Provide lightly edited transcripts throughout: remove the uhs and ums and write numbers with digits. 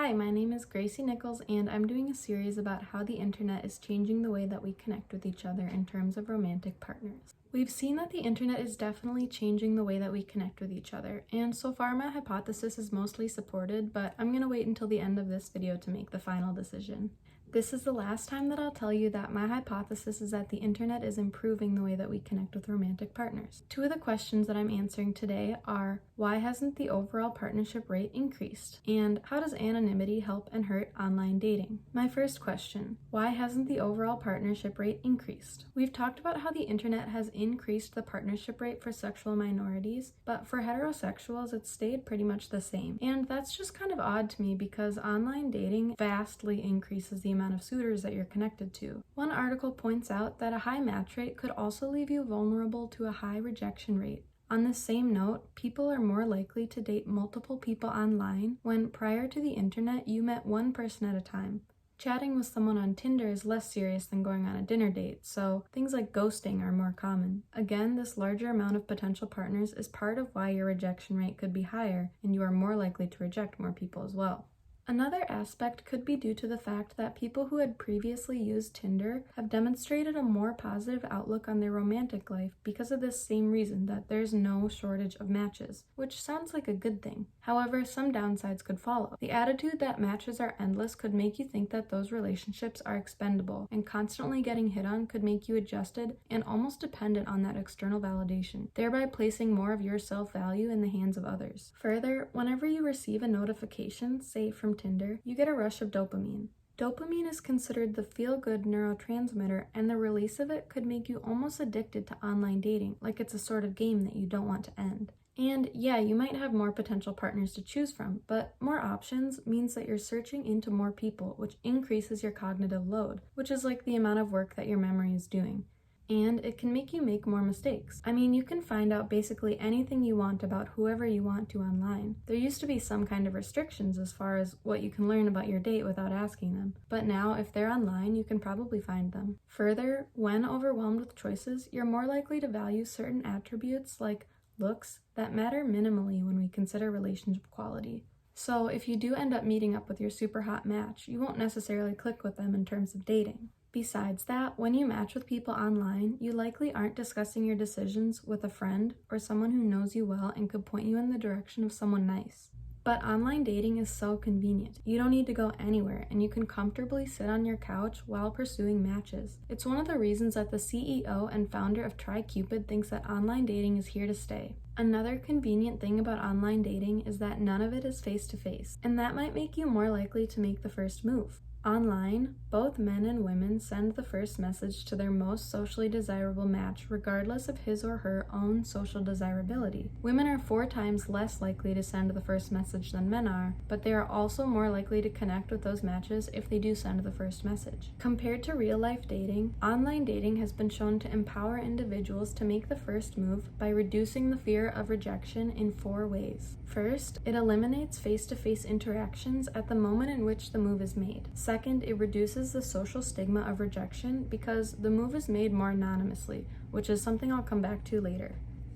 Hi, my name is Gracie Nichols, and I'm doing a series about how the internet is changing the way that we connect with each other in terms of romantic partners. We've seen that the internet is definitely changing the way that we connect with each other, and so far my hypothesis is mostly supported, but I'm going to wait until the end of this video to make the final decision. This is the last time that I'll tell you that my hypothesis is that the internet is improving the way that we connect with romantic partners. Two of the questions that I'm answering today are, why hasn't the overall partnership rate increased? And how does anonymity help and hurt online dating? My first question, why hasn't the overall partnership rate increased? We've talked about how the internet has increased the partnership rate for sexual minorities, but for heterosexuals it's stayed pretty much the same. And that's just kind of odd to me because online dating vastly increases the amount of suitors that you're connected to. One article points out that a high match rate could also leave you vulnerable to a high rejection rate. On the same note, people are more likely to date multiple people online when prior to the internet you met one person at a time. Chatting with someone on Tinder is less serious than going on a dinner date, so things like ghosting are more common. Again, this larger amount of potential partners is part of why your rejection rate could be higher and you are more likely to reject more people as well. Another aspect could be due to the fact that people who had previously used Tinder have demonstrated a more positive outlook on their romantic life because of this same reason, that there's no shortage of matches, which sounds like a good thing. However, some downsides could follow. The attitude that matches are endless could make you think that those relationships are expendable, and constantly getting hit on could make you adjusted and almost dependent on that external validation, thereby placing more of your self-value in the hands of others. Further, whenever you receive a notification, say from Tinder, you get a rush of dopamine. Dopamine is considered the feel-good neurotransmitter, and the release of it could make you almost addicted to online dating, like it's a sort of game that you don't want to end. And yeah, you might have more potential partners to choose from, but more options means that you're searching into more people, which increases your cognitive load, which is like the amount of work that your memory is doing. And it can make you make more mistakes. I mean, you can find out basically anything you want about whoever you want to online. There used to be some kind of restrictions as far as what you can learn about your date without asking them, but now if they're online, you can probably find them. Further, when overwhelmed with choices, you're more likely to value certain attributes like looks that matter minimally when we consider relationship quality. So if you do end up meeting up with your super hot match, you won't necessarily click with them in terms of dating. Besides that, when you match with people online, you likely aren't discussing your decisions with a friend or someone who knows you well and could point you in the direction of someone nice. But online dating is so convenient. You don't need to go anywhere, and you can comfortably sit on your couch while pursuing matches. It's one of the reasons that the CEO and founder of TryCupid thinks that online dating is here to stay. Another convenient thing about online dating is that none of it is face-to-face, and that might make you more likely to make the first move. Online, both men and women send the first message to their most socially desirable match regardless of his or her own social desirability. Women are 4 times less likely to send the first message than men are, but they are also more likely to connect with those matches if they do send the first message. Compared to real-life dating, online dating has been shown to empower individuals to make the first move by reducing the fear of rejection in 4 ways. First, it eliminates face-to-face interactions at the moment in which the move is made. Second, it reduces the social stigma of rejection because the move is made more anonymously, which is something I'll come back to later.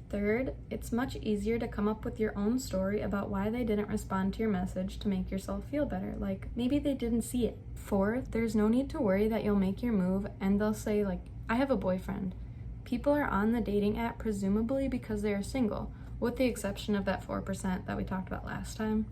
Third, it's much easier to come up with your own story about why they didn't respond to your message to make yourself feel better, like maybe they didn't see it. Fourth, there's no need to worry that you'll make your move and they'll say like, I have a boyfriend. People are on the dating app presumably because they are single, with the exception of that 4% that we talked about last time.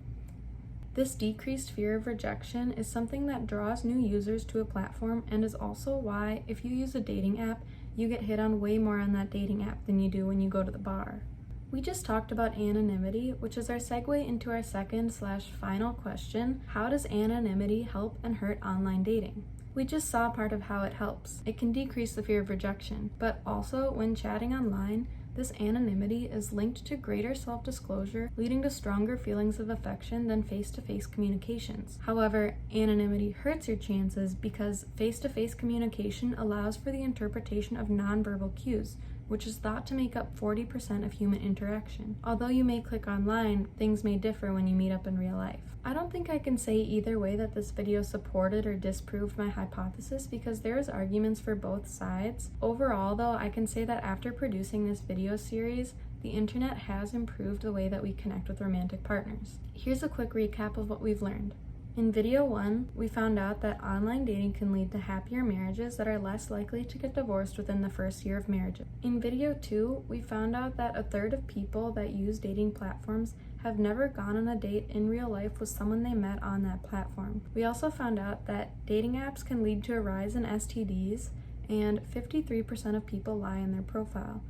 This decreased fear of rejection is something that draws new users to a platform and is also why, if you use a dating app, you get hit on way more on that dating app than you do when you go to the bar. We just talked about anonymity, which is our segue into our second/final question, how does anonymity help and hurt online dating? We just saw part of how it helps. It can decrease the fear of rejection, but also when chatting online, this anonymity is linked to greater self-disclosure, leading to stronger feelings of affection than face-to-face communications. However, anonymity hurts your chances because face-to-face communication allows for the interpretation of nonverbal cues, which is thought to make up 40% of human interaction. Although you may click online, things may differ when you meet up in real life. I don't think I can say either way that this video supported or disproved my hypothesis because there's arguments for both sides. Overall though, I can say that after producing this video series, the internet has improved the way that we connect with romantic partners. Here's a quick recap of what we've learned. In video 1, we found out that online dating can lead to happier marriages that are less likely to get divorced within the first year of marriage. In video 2, we found out that a third of people that use dating platforms have never gone on a date in real life with someone they met on that platform. We also found out that dating apps can lead to a rise in STDs, and 53% of people lie in their profile.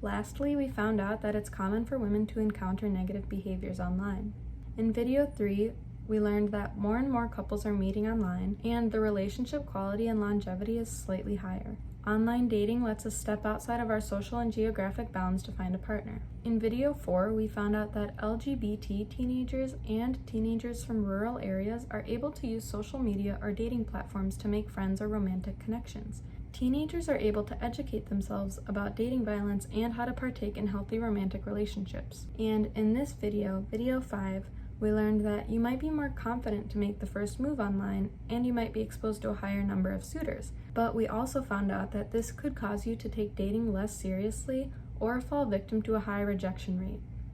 Lastly, we found out that it's common for women to encounter negative behaviors online. In video 3, we learned that more and more couples are meeting online, and the relationship quality and longevity is slightly higher. Online dating lets us step outside of our social and geographic bounds to find a partner. In video 4, we found out that LGBT teenagers and teenagers from rural areas are able to use social media or dating platforms to make friends or romantic connections. Teenagers are able to educate themselves about dating violence and how to partake in healthy romantic relationships. And in this video, video 5, we learned that you might be more confident to make the first move online, and you might be exposed to a higher number of suitors. But we also found out that this could cause you to take dating less seriously or fall victim to a high rejection rate.